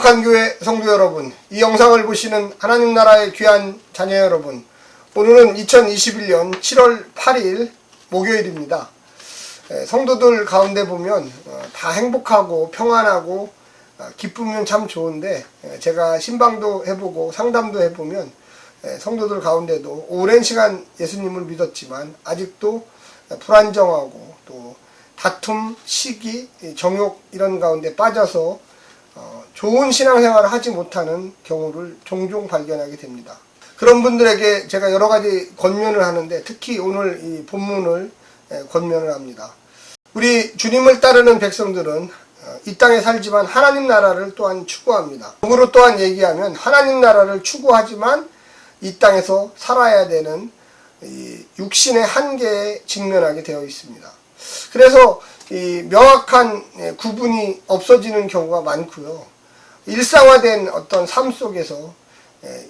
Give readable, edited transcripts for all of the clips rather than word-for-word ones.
거룩한 교회 성도 여러분, 이 영상을 보시는 하나님 나라의 귀한 자녀 여러분, 오늘은 2021년 7월 8일 목요일입니다. 성도들 가운데 보면 다 행복하고 평안하고 기쁘면 참 좋은데, 제가 신방도 해보고 상담도 해보면 성도들 가운데도 오랜 시간 예수님을 믿었지만 아직도 불안정하고 또 다툼, 시기, 정욕 이런 가운데 빠져서 좋은 신앙생활을 하지 못하는 경우를 종종 발견하게 됩니다. 그런 분들에게 제가 여러 가지 권면을 하는데, 특히 오늘 이 본문을 권면을 합니다. 우리 주님을 따르는 백성들은 이 땅에 살지만 하나님 나라를 또한 추구합니다. 역으로 또한 얘기하면 하나님 나라를 추구하지만 이 땅에서 살아야 되는 이 육신의 한계에 직면하게 되어 있습니다. 그래서 이 명확한 구분이 없어지는 경우가 많고요. 일상화된 어떤 삶 속에서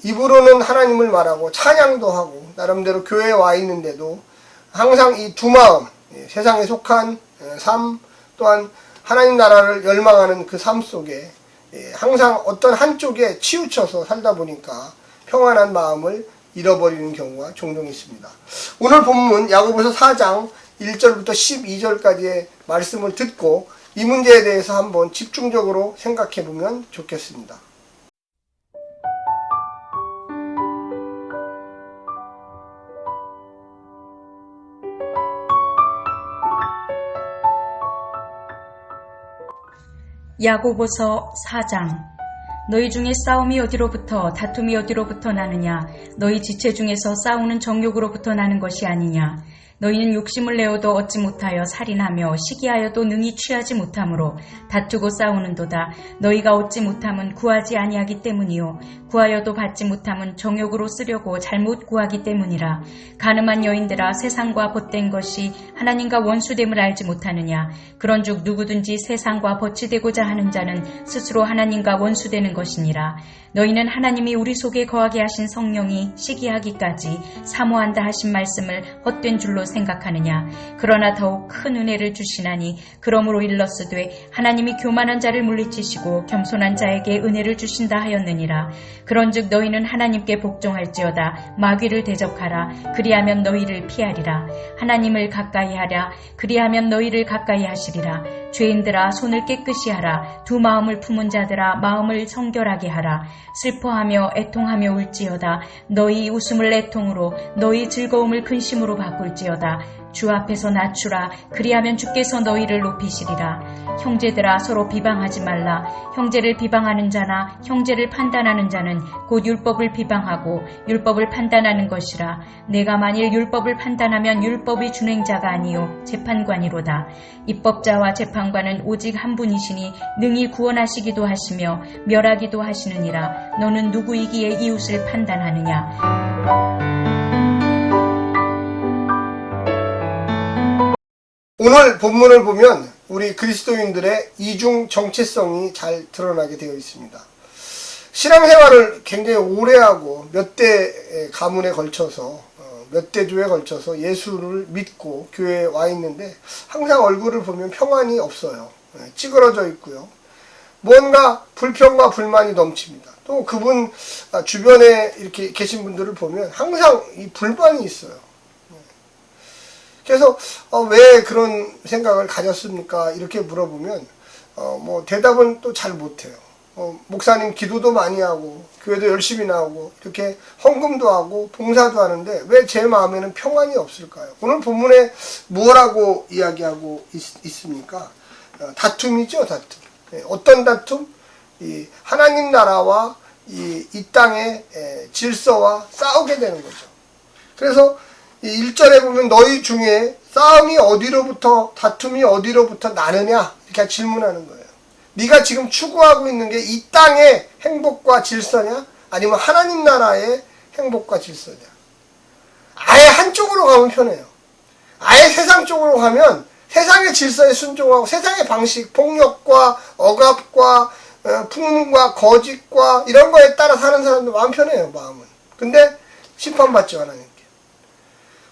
입으로는 하나님을 말하고 찬양도 하고 나름대로 교회에 와 있는데도 항상 이 두 마음, 세상에 속한 삶 또한 하나님 나라를 열망하는 그 삶 속에 항상 어떤 한쪽에 치우쳐서 살다 보니까 평안한 마음을 잃어버리는 경우가 종종 있습니다. 오늘 본문 야고보서 4장 1절부터 12절까지의 말씀을 듣고 이 문제에 대해서 한번 집중적으로 생각해 보면 좋겠습니다. 야고보서 4장. 너희 중에 싸움이 어디로부터 다툼이 어디로부터 나느냐? 너희 지체 중에서 싸우는 정욕으로부터 나는 것이 아니냐? 너희는 욕심을 내어도 얻지 못하여 살인하며 시기하여도 능히 취하지 못하므로 다투고 싸우는도다. 너희가 얻지 못함은 구하지 아니하기 때문이요 구하여도 받지 못함은 정욕으로 쓰려고 잘못 구하기 때문이라. 가늠한 여인들아, 세상과 벗된 것이 하나님과 원수됨을 알지 못하느냐? 그런즉 누구든지 세상과 벗이되고자 하는 자는 스스로 하나님과 원수되는 것이니라. 너희는 하나님이 우리 속에 거하게 하신 성령이 시기하기까지 사모한다 하신 말씀을 헛된 줄로 생각하느냐? 그러나 더욱 큰 은혜를 주시나니 그러므로 일렀으되 하나님이 교만한 자를 물리치시고 겸손한 자에게 은혜를 주신다 하였느니라. 그런즉 너희는 하나님께 복종할지어다. 마귀를 대적하라. 그리하면 너희를 피하리라. 하나님을 가까이 하라. 그리하면 너희를 가까이 하시리라. 죄인들아, 손을 깨끗이 하라. 두 마음을 품은 자들아, 마음을 성결하게 하라. 슬퍼하며 애통하며 울지어다. 너희 웃음을 애통으로, 너희 즐거움을 근심으로 바꿀지어다. 주 앞에서 낮추라. 그리하면 주께서 너희를 높이시리라. 형제들아, 서로 비방하지 말라. 형제를 비방하는 자나 형제를 판단하는 자는 곧 율법을 비방하고 율법을 판단하는 것이라. 내가 만일 율법을 판단하면 율법의 준행자가 아니요 재판관이로다. 입법자와 재판관은 오직 한 분이시니 능히 구원하시기도 하시며 멸하기도 하시느니라. 너는 누구이기에 이웃을 판단하느냐? 오늘 본문을 보면 우리 그리스도인들의 이중 정체성이 잘 드러나게 되어 있습니다. 신앙생활을 굉장히 오래 하고 몇 대 가문에 걸쳐서 몇 대조에 걸쳐서 예수를 믿고 교회에 와 있는데 항상 얼굴을 보면 평안이 없어요. 찌그러져 있고요. 뭔가 불평과 불만이 넘칩니다. 또 그분 주변에 이렇게 계신 분들을 보면 항상 이 불만이 있어요. 그래서 왜 그런 생각을 가졌습니까? 이렇게 물어보면 뭐 대답은 또 잘 못해요. 목사님 기도도 많이 하고 교회도 열심히 나오고 이렇게 헌금도 하고 봉사도 하는데 왜 제 마음에는 평안이 없을까요? 오늘 본문에 뭐라고 이야기하고 있습니까? 다툼이죠, 다툼. 어떤 다툼? 이 하나님 나라와 이 땅의 질서와 싸우게 되는 거죠. 그래서 1절에 보면 너희 중에 싸움이 어디로부터 다툼이 어디로부터 나느냐 이렇게 질문하는 거예요. 네가 지금 추구하고 있는 게 이 땅의 행복과 질서냐 아니면 하나님 나라의 행복과 질서냐. 아예 한쪽으로 가면 편해요. 아예 세상 쪽으로 가면 세상의 질서에 순종하고 세상의 방식, 폭력과 억압과 풍문과 거짓과 이런 거에 따라 사는 사람도 마음 편해요, 마음은. 근데 심판받죠, 하나님께.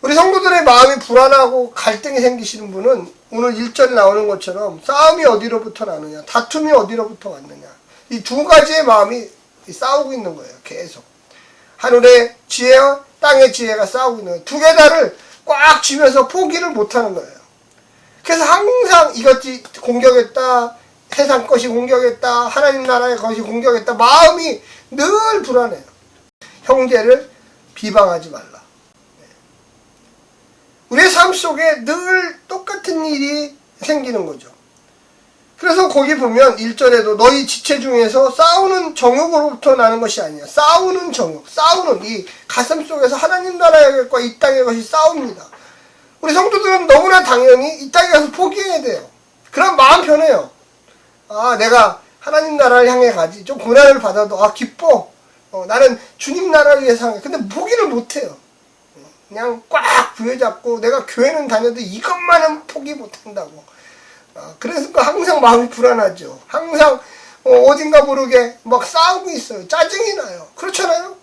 우리 성도들의 마음이 불안하고 갈등이 생기시는 분은 오늘 1절에 나오는 것처럼 싸움이 어디로부터 나느냐, 다툼이 어디로부터 왔느냐, 이 두 가지의 마음이 싸우고 있는 거예요. 계속. 하늘의 지혜와 땅의 지혜가 싸우고 있는 거예요. 두 개 다를 꽉 쥐면서 포기를 못하는 거예요. 그래서 항상 이것이 공격했다, 세상 것이 공격했다, 하나님 나라의 것이 공격했다, 마음이 늘 불안해요. 형제를 비방하지 말라. 우리의 삶 속에 늘 똑같은 일이 생기는 거죠. 그래서 거기 보면 1절에도 너희 지체 중에서 싸우는 정욕으로부터 나는 것이 아니야. 싸우는 정욕, 싸우는 이 가슴 속에서 하나님 나라의 것과 이 땅의 것이 싸웁니다. 우리 성도들은 너무나 당연히 이 땅에 가서 포기해야 돼요. 그럼 마음 편해요. 아, 내가 하나님 나라를 향해 가지. 좀 고난을 받아도 기뻐. 나는 주님 나라를 위해서 하는. 근데 포기를 못해요. 그냥 꽉 부여잡고 내가 교회는 다녀도 이것만은 포기 못한다고. 그래서 항상 마음이 불안하죠. 항상 어딘가 모르게 막 싸우고 있어요. 짜증이 나요. 그렇잖아요.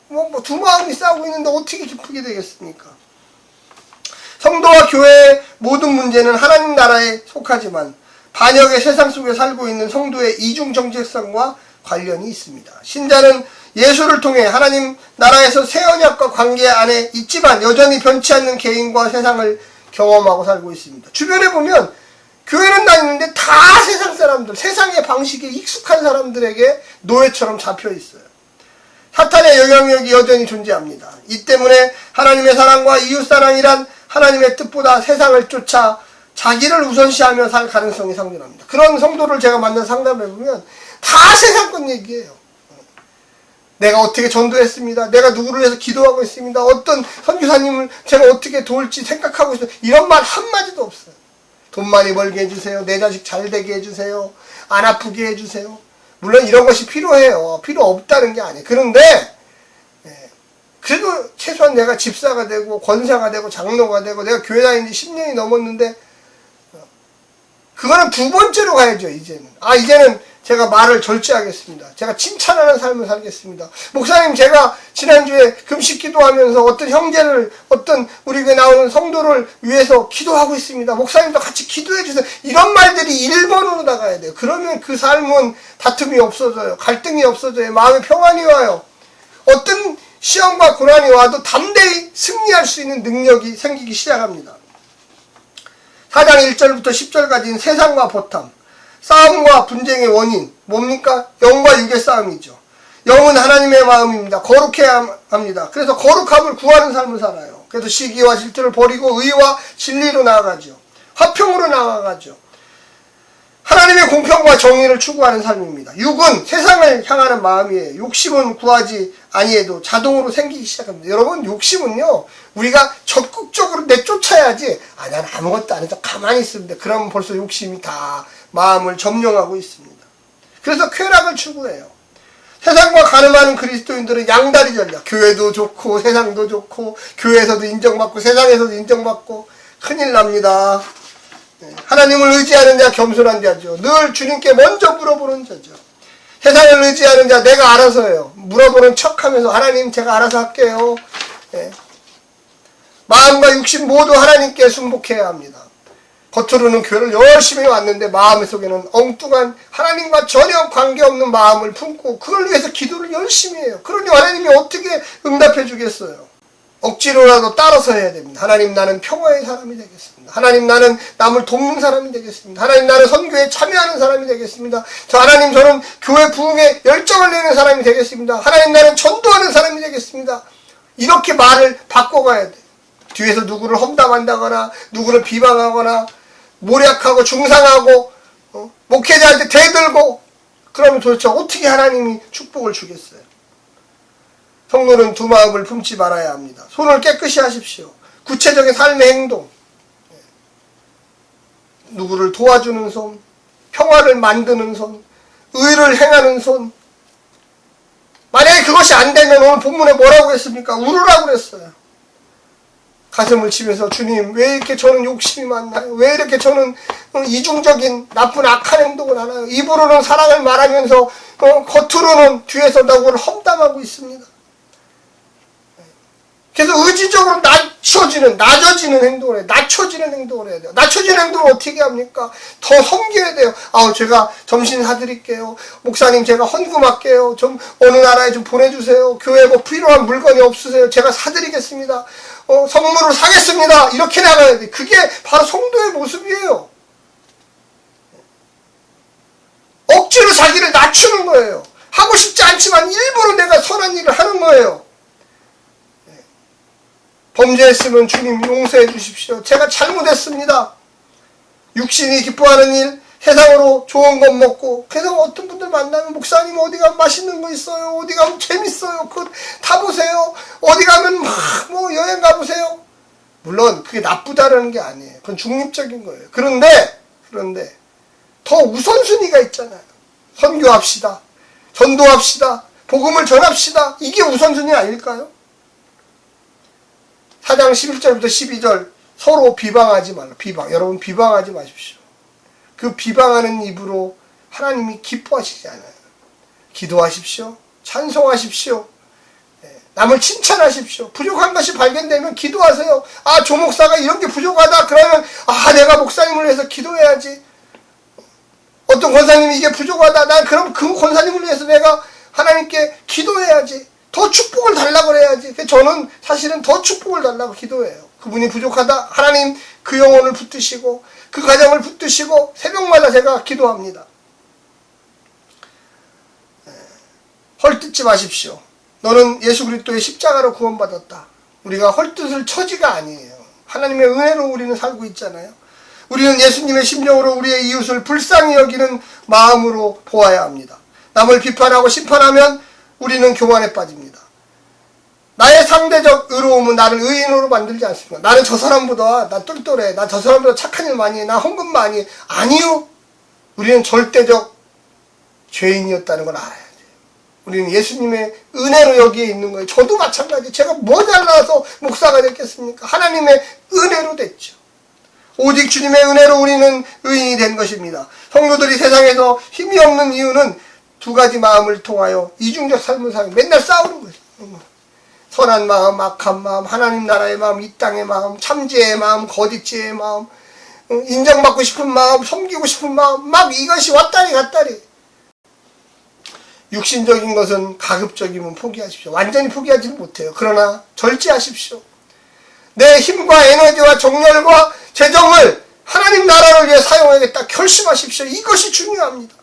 두 마음이 싸우고 있는데 어떻게 기쁘게 되겠습니까? 성도와 교회의 모든 문제는 하나님 나라에 속하지만 반역의 세상 속에 살고 있는 성도의 이중 정체성과 관련이 있습니다. 신자는 예수를 통해 하나님 나라에서 새 언약과 관계 안에 있지만 여전히 변치 않는 개인과 세상을 경험하고 살고 있습니다. 주변에 보면 교회는 다니는데 다 세상 사람들, 세상의 방식에 익숙한 사람들에게 노예처럼 잡혀 있어요. 사탄의 영향력이 여전히 존재합니다. 이 때문에 하나님의 사랑과 이웃사랑이란 하나님의 뜻보다 세상을 쫓아 자기를 우선시하며 살 가능성이 상존합니다. 그런 성도를 제가 만나 상담해보면 다 세상권 얘기예요. 내가 어떻게 전도했습니다. 내가 누구를 위해서 기도하고 있습니다. 어떤 선교사님을 제가 어떻게 도울지 생각하고 있어요. 이런 말 한마디도 없어요. 돈 많이 벌게 해주세요. 내 자식 잘 되게 해주세요. 안 아프게 해주세요. 물론 이런 것이 필요해요. 필요 없다는 게 아니에요. 그런데 그래도 최소한 내가 집사가 되고 권사가 되고 장로가 되고 내가 교회 다닌 지 10년이 넘었는데 그거는 두 번째로 가야죠. 이제는 제가 말을 절제하겠습니다. 제가 칭찬하는 삶을 살겠습니다. 목사님, 제가 지난주에 금식 기도하면서 어떤 형제를, 어떤 우리 교회 나오는 성도를 위해서 기도하고 있습니다. 목사님도 같이 기도해 주세요. 이런 말들이 1번으로 나가야 돼요. 그러면 그 삶은 다툼이 없어져요. 갈등이 없어져요. 마음에 평안이 와요. 어떤 시험과 고난이 와도 담대히 승리할 수 있는 능력이 생기기 시작합니다. 4장 1절부터 10절까지는 세상과 보탐, 싸움과 분쟁의 원인, 뭡니까? 영과 육의 싸움이죠. 영은 하나님의 마음입니다. 거룩해야 합니다. 그래서 거룩함을 구하는 삶을 살아요. 그래서 시기와 질투를 버리고 의와 진리로 나아가죠. 화평으로 나아가죠. 하나님의 공평과 정의를 추구하는 삶입니다. 육은 세상을 향하는 마음이에요. 욕심은 구하지 아니해도 자동으로 생기기 시작합니다. 여러분, 욕심은요, 우리가 적극적으로 내쫓아야지, 난 아무것도 안 해서 가만히 있으면 돼. 그러면 벌써 욕심이 다 마음을 점령하고 있습니다. 그래서 쾌락을 추구해요. 세상과 가늠하는 그리스도인들은 양다리 전략. 교회도 좋고 세상도 좋고 교회에서도 인정받고 세상에서도 인정받고 큰일 납니다. 하나님을 의지하는 자 겸손한 자죠. 늘 주님께 먼저 물어보는 자죠. 세상을 의지하는 자 내가 알아서 해요. 물어보는 척하면서 하나님 제가 알아서 할게요. 마음과 육신 모두 하나님께 순복해야 합니다. 겉으로는 교회를 열심히 왔는데 마음 속에는 엉뚱한 하나님과 전혀 관계없는 마음을 품고 그걸 위해서 기도를 열심히 해요. 그러니 하나님이 어떻게 응답해 주겠어요? 억지로라도 따라서 해야 됩니다. 하나님, 나는 평화의 사람이 되겠습니다. 하나님, 나는 남을 돕는 사람이 되겠습니다. 하나님, 나는 선교에 참여하는 사람이 되겠습니다. 하나님, 저는 교회 부흥에 열정을 내는 사람이 되겠습니다. 하나님, 나는 전도하는 사람이 되겠습니다. 이렇게 말을 바꿔가야 돼요. 뒤에서 누구를 험담한다거나 누구를 비방하거나 모략하고 중상하고 목회자한테 대들고 그러면 도대체 어떻게 하나님이 축복을 주겠어요? 성도는 두 마음을 품지 말아야 합니다. 손을 깨끗이 하십시오. 구체적인 삶의 행동, 누구를 도와주는 손, 평화를 만드는 손, 의를 행하는 손. 만약에 그것이 안 되면 오늘 본문에 뭐라고 했습니까? 울으라고 그랬어요. 가슴을 치면서 주님, 왜 이렇게 저는 욕심이 많나요? 왜 이렇게 저는 이중적인 나쁜 악한 행동을 하나요? 입으로는 사랑을 말하면서 겉으로는 뒤에서 누구를 험담하고 있습니다. 그래서 의지적으로 낮아지는 행동을 해요. 낮춰지는 행동을 해야 돼요. 낮춰지는 행동을 어떻게 합니까? 더 섬겨야 돼요. 제가 점심 사드릴게요. 목사님, 제가 헌금할게요. 좀 어느 나라에 좀 보내주세요. 교회 뭐 필요한 물건이 없으세요? 제가 사드리겠습니다. 선물을 사겠습니다. 이렇게 나가야 돼. 그게 바로 성도의 모습이에요. 억지로 자기를 낮추는 거예요. 하고 싶지 않지만 일부러 내가 선한 일을 하는 거예요. 범죄했으면 주님 용서해 주십시오. 제가 잘못했습니다. 육신이 기뻐하는 일, 세상으로 좋은 것 먹고, 그래서 어떤 분들 만나면 목사님 어디 가면 맛있는 거 있어요. 어디 가면 재밌어요. 그거 타보세요. 어디 가면 뭐 여행 가보세요. 물론 그게 나쁘다라는 게 아니에요. 그건 중립적인 거예요. 그런데 더 우선순위가 있잖아요. 선교합시다. 전도합시다. 복음을 전합시다. 이게 우선순위 아닐까요? 4장 11절부터 12절 서로 비방하지 말라. 여러분 비방하지 마십시오. 그 비방하는 입으로 하나님이 기뻐하시지 않아요. 기도하십시오. 찬송하십시오. 남을 칭찬하십시오. 부족한 것이 발견되면 기도하세요. 조 목사가 이런 게 부족하다. 그러면 내가 목사님을 위해서 기도해야지. 어떤 권사님이 이게 부족하다. 난 그럼 그 권사님을 위해서 내가 하나님께 기도해야지. 더 축복을 달라고 그래야지. 저는 사실은 더 축복을 달라고 기도해요. 그분이 부족하다. 하나님 그 영혼을 붙드시고 그 가정을 붙드시고 새벽마다 제가 기도합니다. 헐뜯지 마십시오. 너는 예수 그리스도의 십자가로 구원받았다. 우리가 헐뜯을 처지가 아니에요. 하나님의 은혜로 우리는 살고 있잖아요. 우리는 예수님의 심령으로 우리의 이웃을 불쌍히 여기는 마음으로 보아야 합니다. 남을 비판하고 심판하면 우리는 교만에 빠집니다. 나의 상대적 의로움은 나를 의인으로 만들지 않습니다. 나는 저 사람보다 나 똘똘해. 나 저 사람보다 착한 일 많이 해. 나 헌금 많이 해. 아니요. 우리는 절대적 죄인이었다는 걸 알아야 돼요. 우리는 예수님의 은혜로 여기에 있는 거예요. 저도 마찬가지. 제가 뭐 잘나서 목사가 됐겠습니까? 하나님의 은혜로 됐죠. 오직 주님의 은혜로 우리는 의인이 된 것입니다. 성도들이 세상에서 힘이 없는 이유는 두 가지 마음을 통하여 이중적 삶을 살고 맨날 싸우는 거예요. 선한 마음, 악한 마음, 하나님 나라의 마음, 이 땅의 마음, 참지의 마음, 거짓지의 마음, 인정받고 싶은 마음, 섬기고 싶은 마음, 막 이것이 왔다리 갔다리. 육신적인 것은 가급적이면 포기하십시오. 완전히 포기하지는 못해요. 그러나 절제하십시오. 내 힘과 에너지와 정열과 재정을 하나님 나라를 위해 사용하겠다 결심하십시오. 이것이 중요합니다.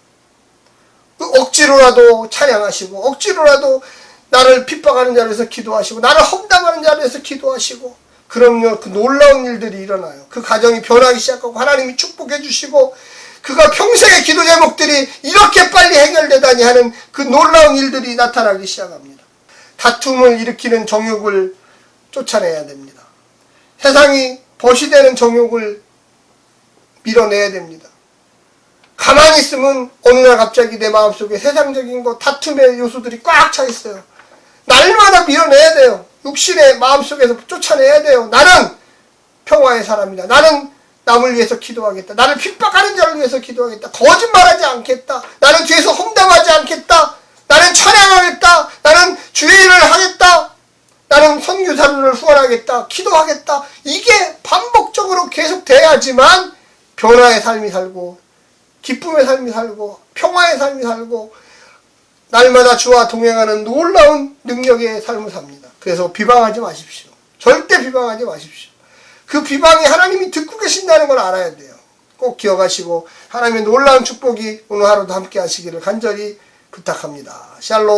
억지로라도 찬양하시고 억지로라도 나를 핍박하는 자를 위해서 기도하시고 나를 험담하는 자를 위해서 기도하시고 그럼요, 그 놀라운 일들이 일어나요. 그 가정이 변하기 시작하고 하나님이 축복해 주시고 그가 평생의 기도 제목들이 이렇게 빨리 해결되다니 하는 그 놀라운 일들이 나타나기 시작합니다. 다툼을 일으키는 정욕을 쫓아내야 됩니다. 세상이 벗이되는 정욕을 밀어내야 됩니다. 가만히 있으면 어느 날 갑자기 내 마음속에 세상적인 거 다툼의 요소들이 꽉 차 있어요. 날마다 밀어내야 돼요. 육신의 마음속에서 쫓아내야 돼요. 나는 평화의 사람이다. 나는 남을 위해서 기도하겠다. 나를 핍박하는 자를 위해서 기도하겠다. 거짓말하지 않겠다. 나는 뒤에서 험담하지 않겠다. 나는 찬양하겠다. 나는 주의 일을 하겠다. 나는 선교사를 후원하겠다. 기도하겠다. 이게 반복적으로 계속돼야지만 변화의 삶이 살고 기쁨의 삶이 살고 평화의 삶이 살고 날마다 주와 동행하는 놀라운 능력의 삶을 삽니다. 그래서 비방하지 마십시오. 절대 비방하지 마십시오. 그 비방이 하나님이 듣고 계신다는 걸 알아야 돼요. 꼭 기억하시고 하나님의 놀라운 축복이 오늘 하루도 함께 하시기를 간절히 부탁합니다. 샬롬.